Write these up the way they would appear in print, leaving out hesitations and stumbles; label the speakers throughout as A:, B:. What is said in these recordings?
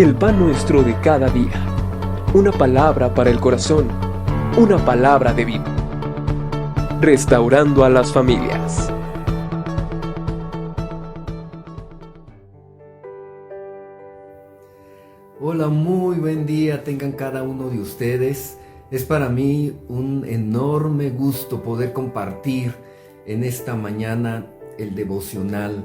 A: El pan nuestro de cada día. Una palabra para el corazón. Una palabra de vida. Restaurando a las familias.
B: Hola, muy buen día tengan cada uno de ustedes. Es para mí un enorme gusto poder compartir en esta mañana el devocional.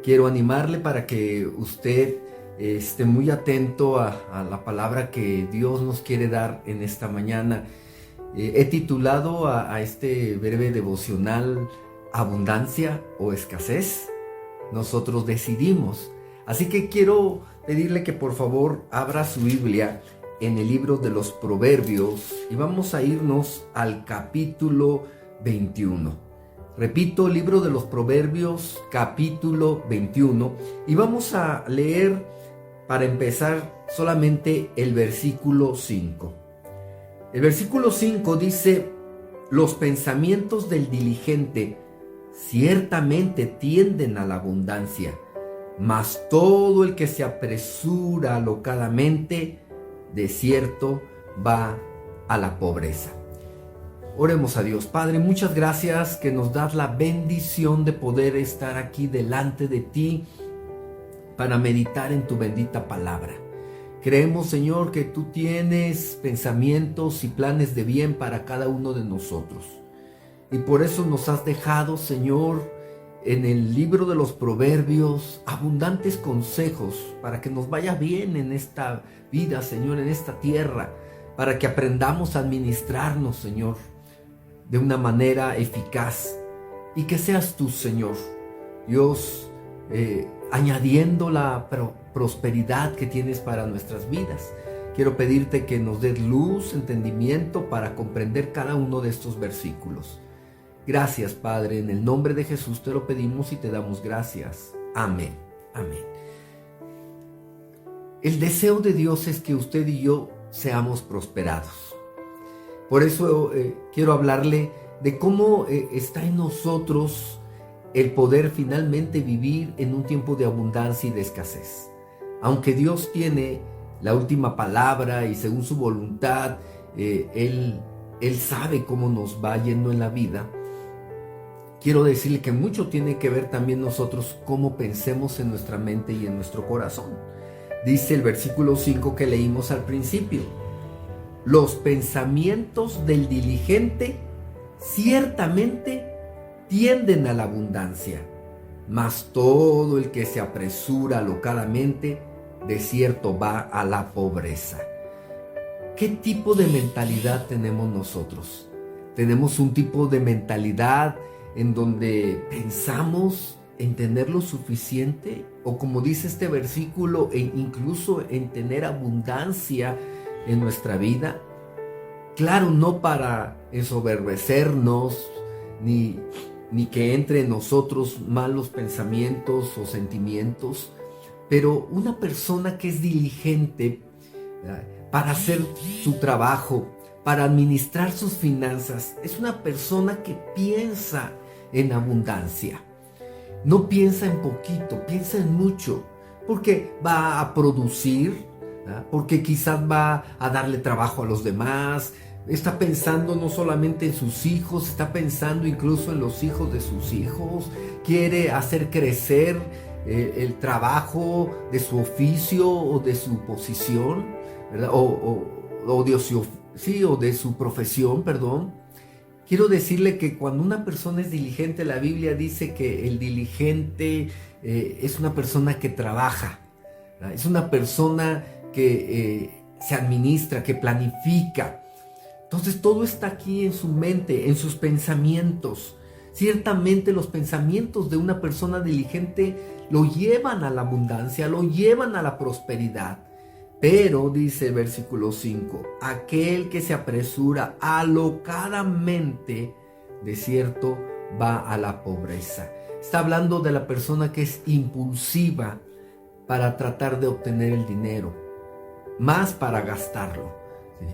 B: Quiero animarle para que usted esté muy atento a la palabra que Dios nos quiere dar en esta mañana. He titulado a este breve devocional Abundancia o Escasez. Nosotros decidimos. Así que quiero pedirle que por favor abra su Biblia en el libro de los Proverbios y vamos a irnos al capítulo 21. Repito, libro de los Proverbios, capítulo 21, y vamos a leer para empezar solamente el versículo 5. El versículo 5 dice: los pensamientos del diligente ciertamente tienden a la abundancia, mas todo el que se apresura alocadamente, de cierto va a la pobreza. Oremos a Dios. Padre, muchas gracias que nos das la bendición de poder estar aquí delante de ti para meditar en tu bendita palabra. Creemos, Señor, que tú tienes pensamientos y planes de bien para cada uno de nosotros. Y por eso nos has dejado, Señor, en el libro de los Proverbios, abundantes consejos para que nos vaya bien en esta vida, Señor, en esta tierra, para que aprendamos a administrarnos, Señor, de una manera eficaz, y que seas tú, Señor, Dios, añadiendo la prosperidad que tienes para nuestras vidas. Quiero pedirte que nos des luz, entendimiento para comprender cada uno de estos versículos. Gracias, Padre, en el nombre de Jesús te lo pedimos y te damos gracias. Amén. Amén. El deseo de Dios es que usted y yo seamos prosperados. Por eso quiero hablarle de cómo está en nosotros el poder finalmente vivir en un tiempo de abundancia y de escasez. Aunque Dios tiene la última palabra y según su voluntad, Él sabe cómo nos va yendo en la vida. Quiero decirle que mucho tiene que ver también nosotros cómo pensemos en nuestra mente y en nuestro corazón. Dice el versículo 5 que leímos al principio: los pensamientos del diligente ciertamente tienden a la abundancia, mas todo el que se apresura alocadamente, de cierto va a la pobreza. ¿Qué tipo de mentalidad tenemos nosotros? Tenemos un tipo de mentalidad en donde pensamos en tener lo suficiente, o como dice este versículo, incluso en tener abundancia en nuestra vida. Claro, no para ensoberbecernos, ni que entre en nosotros malos pensamientos o sentimientos, pero una persona que es diligente para hacer su trabajo, para administrar sus finanzas, es una persona que piensa en abundancia. No piensa en poquito, piensa en mucho, porque va a producir, porque quizás va a darle trabajo a los demás. Está pensando no solamente en sus hijos, está pensando incluso en los hijos de sus hijos. Quiere hacer crecer el trabajo de su oficio o de su posición, ¿verdad? O de su profesión, perdón. Quiero decirle que cuando una persona es diligente, la Biblia dice que el diligente es una persona que trabaja, ¿verdad? Es una persona que se administra, que planifica. Entonces todo está aquí en su mente, en sus pensamientos. Ciertamente los pensamientos de una persona diligente lo llevan a la abundancia, lo llevan a la prosperidad. Pero, dice el versículo 5, aquel que se apresura alocadamente, de cierto va a la pobreza. Está hablando de la persona que es impulsiva para tratar de obtener el dinero, más para gastarlo.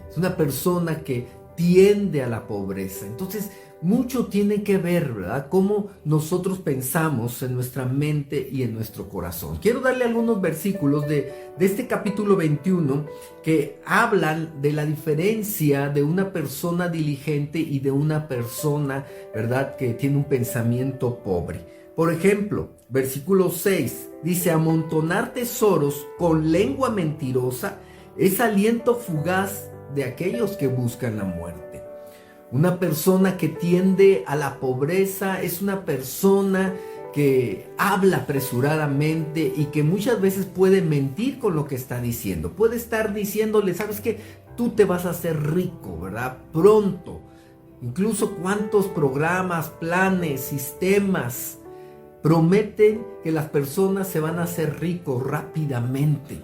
B: Es una persona que tiende a la pobreza. Entonces, mucho tiene que ver, ¿verdad? Cómo nosotros pensamos en nuestra mente y en nuestro corazón. Quiero darle algunos versículos de este capítulo 21 que hablan de la diferencia de una persona diligente y de una persona, ¿verdad?, que tiene un pensamiento pobre. Por ejemplo, versículo 6 dice: amontonar tesoros con lengua mentirosa es aliento fugaz de aquellos que buscan la muerte. Una persona que tiende a la pobreza es una persona que habla apresuradamente y que muchas veces puede mentir con lo que está diciendo. Puede estar diciéndole: ¿sabes qué? Tú te vas a hacer rico, ¿verdad? Pronto. Incluso cuántos programas, planes, sistemas prometen que las personas se van a hacer ricos rápidamente.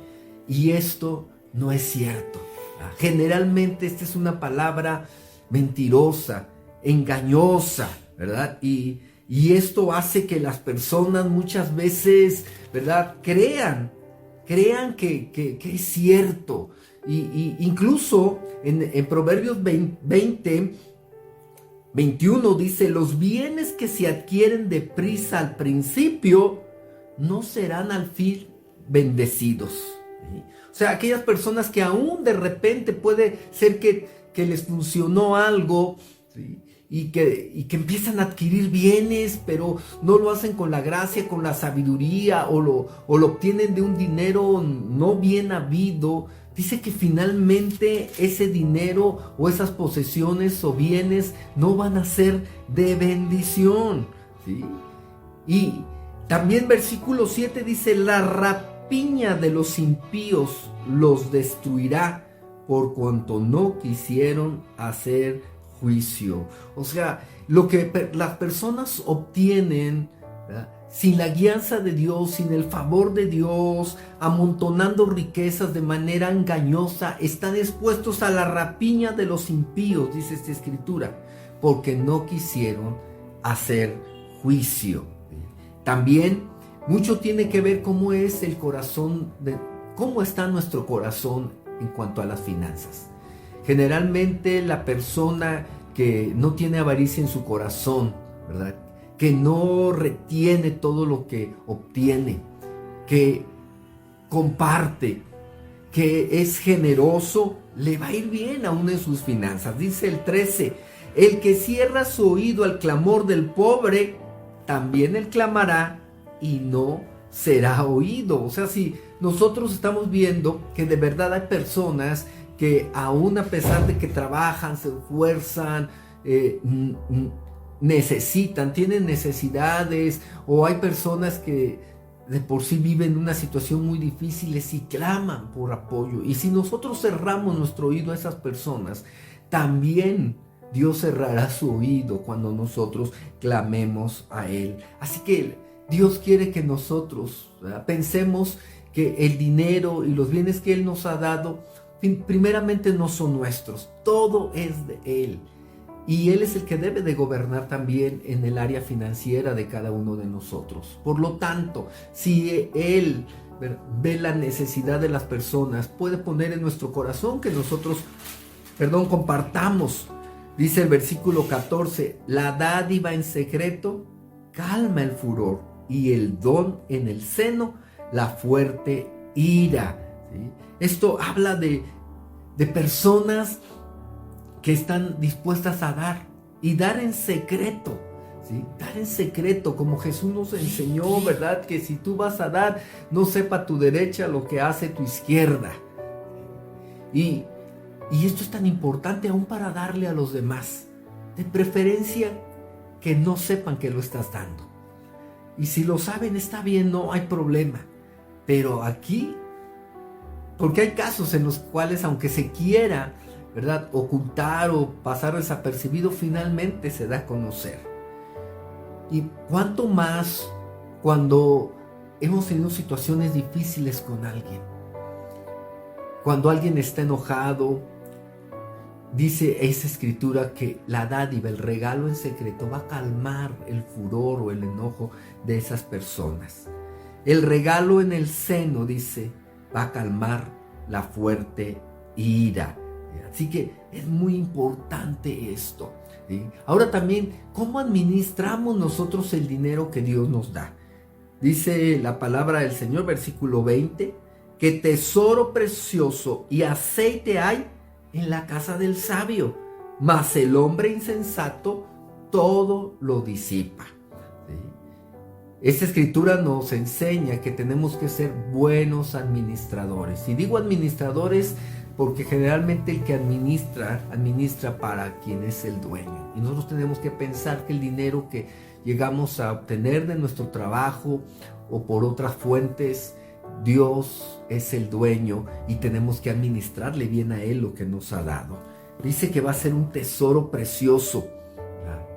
B: Y esto no es cierto. Generalmente esta es una palabra mentirosa, engañosa, ¿verdad? Y esto hace que las personas muchas veces, ¿verdad?, crean que es cierto. Y incluso en Proverbios 20, 21 dice: los bienes que se adquieren deprisa al principio no serán al fin bendecidos. ¿Sí? O sea, aquellas personas que aún de repente puede ser que les funcionó algo, ¿sí?, y que empiezan a adquirir bienes, pero no lo hacen con la gracia, con la sabiduría, o lo obtienen de un dinero no bien habido. Dice que finalmente ese dinero o esas posesiones o bienes no van a ser de bendición, ¿sí? Y también versículo 7 dice: la rapiña de los impíos los destruirá, por cuanto no quisieron hacer juicio. O sea, lo que las personas obtienen, ¿verdad?, sin la guianza de Dios, sin el favor de Dios, amontonando riquezas de manera engañosa, están expuestos a la rapiña de los impíos, dice esta escritura, porque no quisieron hacer juicio. También mucho tiene que ver cómo es el corazón, cómo está nuestro corazón en cuanto a las finanzas. Generalmente la persona que no tiene avaricia en su corazón, ¿verdad?, que no retiene todo lo que obtiene, que comparte, que es generoso, le va a ir bien aún en sus finanzas. Dice el 13: el que cierra su oído al clamor del pobre, también él clamará y no será oído. O sea, si nosotros estamos viendo que de verdad hay personas que aún a pesar de que trabajan, se esfuerzan, tienen necesidades, o hay personas que de por sí viven una situación muy difícil y claman por apoyo. Y si nosotros cerramos nuestro oído a esas personas, también Dios cerrará su oído cuando nosotros clamemos a Él. Así que Dios quiere que nosotros, ¿verdad?, pensemos que el dinero y los bienes que Él nos ha dado, primeramente no son nuestros, todo es de Él. Y Él es el que debe de gobernar también en el área financiera de cada uno de nosotros. Por lo tanto, si Él ve la necesidad de las personas, puede poner en nuestro corazón que nosotros, compartamos. Dice el versículo 14: la dádiva en secreto calma el furor, y el don en el seno la fuerte ira. ¿Sí? Esto habla de personas que están dispuestas a dar y dar en secreto, ¿sí? Dar en secreto, como Jesús nos enseñó, ¿verdad? Que si tú vas a dar, no sepa tu derecha lo que hace tu izquierda. Y esto es tan importante aún para darle a los demás. De preferencia que no sepan que lo estás dando. Y si lo saben, está bien, no hay problema. Pero aquí, porque hay casos en los cuales, aunque se quiera, ¿verdad?, ocultar o pasar desapercibido, finalmente se da a conocer. Y cuánto más cuando hemos tenido situaciones difíciles con alguien. Cuando alguien está enojado, dice esa escritura que la dádiva, el regalo en secreto, va a calmar el furor o el enojo de esas personas. El regalo en el seno, dice, va a calmar la fuerte ira. Así que es muy importante esto. ¿sí? Ahora también, ¿cómo administramos nosotros el dinero que Dios nos da? Dice la palabra del Señor, versículo 20, que tesoro precioso y aceite hay en la casa del sabio, mas el hombre insensato todo lo disipa. ¿Sí? Esta escritura nos enseña que tenemos que ser buenos administradores. Y digo administradores porque generalmente el que administra para quien es el dueño. Y nosotros tenemos que pensar que el dinero que llegamos a obtener de nuestro trabajo o por otras fuentes, Dios es el dueño y tenemos que administrarle bien a Él lo que nos ha dado. Dice que va a ser un tesoro precioso, ¿verdad?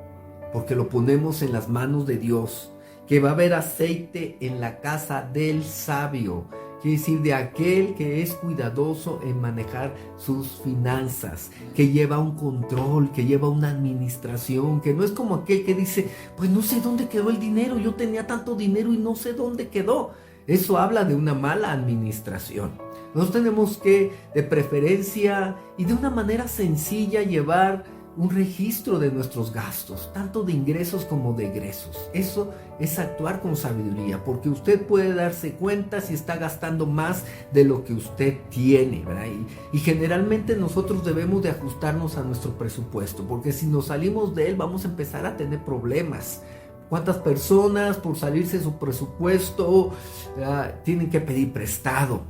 B: Porque lo ponemos en las manos de Dios, que va a haber aceite en la casa del sabio, quiere decir de aquel que es cuidadoso en manejar sus finanzas, que lleva un control, que lleva una administración, que no es como aquel que dice, pues no sé dónde quedó el dinero, yo tenía tanto dinero y no sé dónde quedó. Eso habla de una mala administración. Nosotros tenemos que, de preferencia y de una manera sencilla, llevar un registro de nuestros gastos, tanto de ingresos como de egresos. Eso es actuar con sabiduría, porque usted puede darse cuenta si está gastando más de lo que usted tiene, ¿verdad? Y generalmente nosotros debemos de ajustarnos a nuestro presupuesto, porque si nos salimos de él vamos a empezar a tener problemas. ¿Cuántas personas por salirse de su presupuesto tienen que pedir prestado?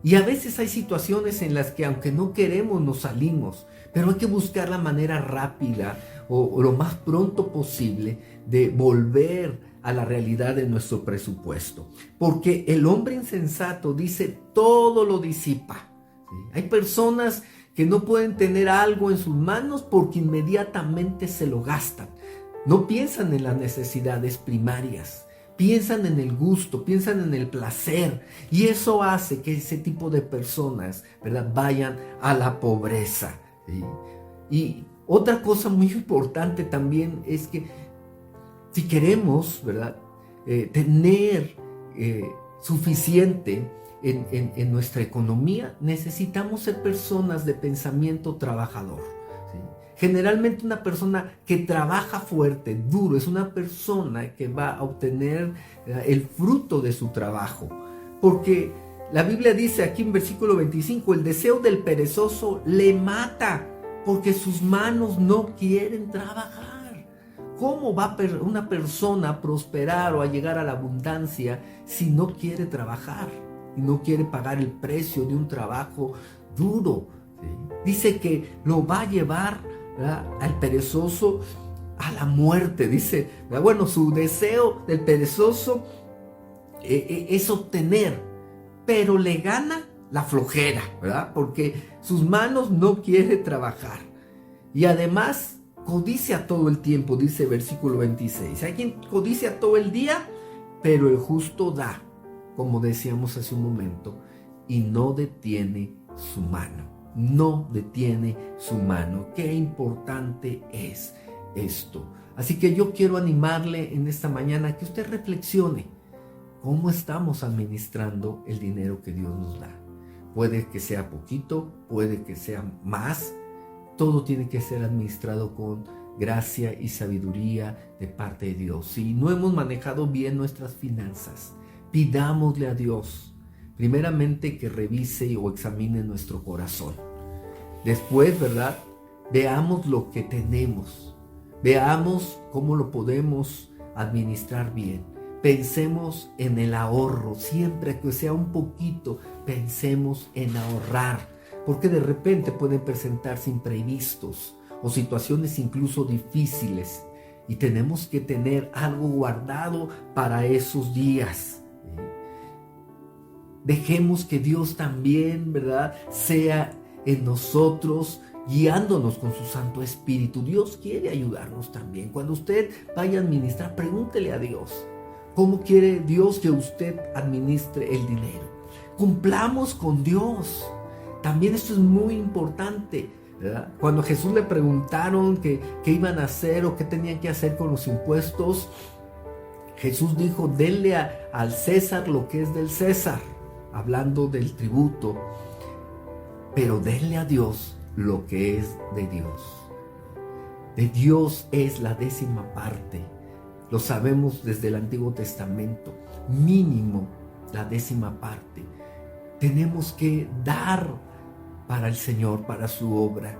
B: Y a veces hay situaciones en las que aunque no queremos nos salimos, pero hay que buscar la manera rápida o lo más pronto posible de volver a la realidad de nuestro presupuesto. Porque el hombre insensato dice todo lo disipa. ¿Sí? Hay personas que no pueden tener algo en sus manos porque inmediatamente se lo gastan. No piensan en las necesidades primarias, piensan en el gusto, piensan en el placer, y eso hace que ese tipo de personas, ¿verdad?, vayan a la pobreza. ¿Sí? Y otra cosa muy importante también es que si queremos, ¿verdad?, tener suficiente en nuestra economía, necesitamos ser personas de pensamiento trabajador. ¿Sí? Generalmente una persona que trabaja fuerte, duro, es una persona que va a obtener el fruto de su trabajo. Porque la Biblia dice aquí en versículo 25, el deseo del perezoso le mata, porque sus manos no quieren trabajar. ¿Cómo va una persona a prosperar o a llegar a la abundancia si no quiere trabajar y no quiere pagar el precio de un trabajo duro? ¿Sí? Dice que lo va a llevar, ¿verdad?, al perezoso a la muerte. Dice, bueno, su deseo del perezoso es obtener, pero le gana la flojera, ¿verdad? Porque sus manos no quiere trabajar. Y además codicia todo el tiempo, dice versículo 26. Hay quien codicia todo el día, pero el justo da, como decíamos hace un momento, y no detiene su mano. No detiene su mano. Qué importante es esto. Así que yo quiero animarle en esta mañana que usted reflexione cómo estamos administrando el dinero que Dios nos da. Puede que sea poquito, puede que sea más. Todo tiene que ser administrado con gracia y sabiduría de parte de Dios. Si no hemos manejado bien nuestras finanzas, pidámosle a Dios, primeramente, que revise o examine nuestro corazón. Después, ¿verdad?, veamos lo que tenemos. Veamos cómo lo podemos administrar bien. Pensemos en el ahorro. Siempre que sea un poquito, pensemos en ahorrar. Porque de repente pueden presentarse imprevistos o situaciones incluso difíciles. Y tenemos que tener algo guardado para esos días. Dejemos que Dios también, ¿verdad?, sea en nosotros, guiándonos con su Santo Espíritu. Dios quiere ayudarnos también. Cuando usted vaya a administrar, pregúntele a Dios, ¿cómo quiere Dios que usted administre el dinero? Cumplamos con Dios. También esto es muy importante, ¿verdad? Cuando a Jesús le preguntaron qué iban a hacer o qué tenían que hacer con los impuestos, Jesús dijo, denle al César lo que es del César, hablando del tributo, pero denle a Dios lo que es de Dios. de Dios es la 10ª parte. Lo sabemos desde el Antiguo Testamento. Mínimo la 10ª parte. Tenemos que dar para el Señor, para su obra,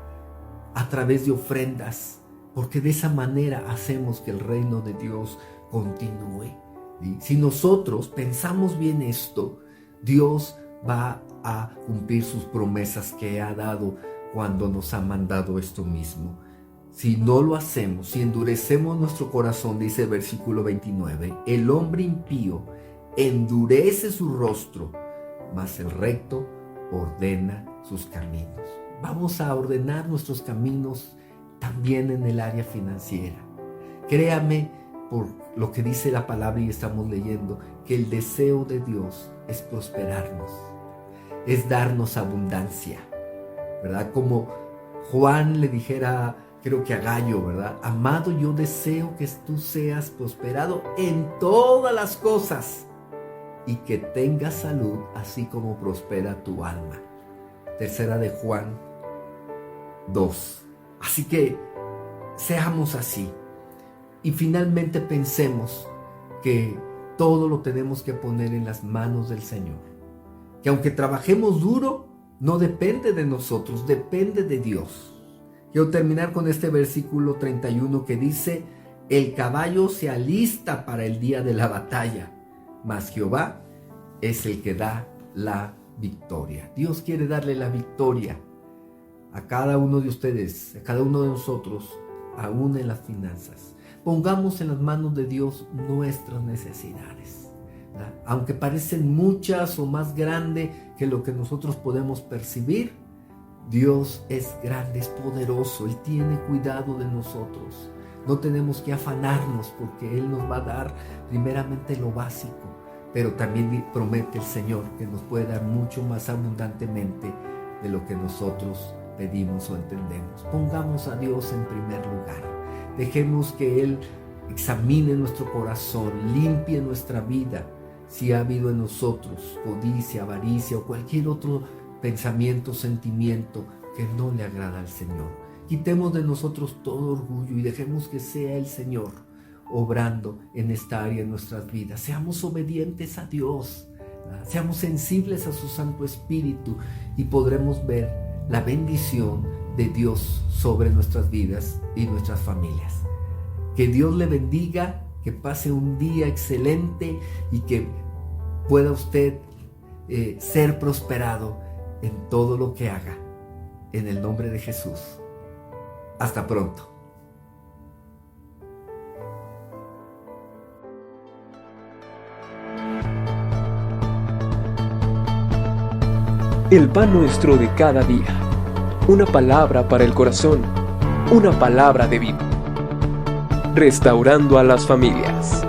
B: a través de ofrendas, porque de esa manera hacemos que el reino de Dios continúe. ¿Sí? Si nosotros pensamos bien esto, Dios va a cumplir sus promesas que ha dado cuando nos ha mandado esto mismo. Si no lo hacemos, si endurecemos nuestro corazón, dice el versículo 29, el hombre impío endurece su rostro, mas el recto ordena sus caminos. Vamos a ordenar nuestros caminos también en el área financiera. Créame, por lo que dice la palabra y estamos leyendo, que el deseo de Dios es prosperarnos, es darnos abundancia, ¿verdad? Como Juan le dijera, creo que a Gallo, ¿verdad? Amado, yo deseo que tú seas prosperado en todas las cosas y que tengas salud, así como prospera tu alma. Tercera de Juan 2. Así que seamos así. Y finalmente pensemos que todo lo tenemos que poner en las manos del Señor. Que aunque trabajemos duro, no depende de nosotros, depende de Dios. Quiero terminar con este versículo 31 que dice, el caballo se alista para el día de la batalla, mas Jehová es el que da la victoria. Dios quiere darle la victoria a cada uno de ustedes, a cada uno de nosotros, aún en las finanzas. Pongamos en las manos de Dios nuestras necesidades, ¿verdad? Aunque parecen muchas o más grandes que lo que nosotros podemos percibir, Dios es grande, es poderoso, Él tiene cuidado de nosotros. No tenemos que afanarnos porque Él nos va a dar primeramente lo básico, pero también promete el Señor que nos puede dar mucho más abundantemente de lo que nosotros pedimos o entendemos. Pongamos a Dios en primer lugar. Dejemos que Él examine nuestro corazón, limpie nuestra vida. Si ha habido en nosotros codicia, avaricia o cualquier otro pensamiento, sentimiento que no le agrada al Señor. Quitemos de nosotros todo orgullo y dejemos que sea el Señor obrando en esta área en nuestras vidas. Seamos obedientes a Dios, seamos sensibles a su Santo Espíritu y podremos ver la bendición de Dios sobre nuestras vidas y nuestras familias. Que Dios le bendiga, que pase un día excelente y que pueda usted ser prosperado en todo lo que haga. En el nombre de Jesús. Hasta pronto.
A: El pan nuestro de cada día. Una palabra para el corazón. Una palabra de vida. Restaurando a las familias.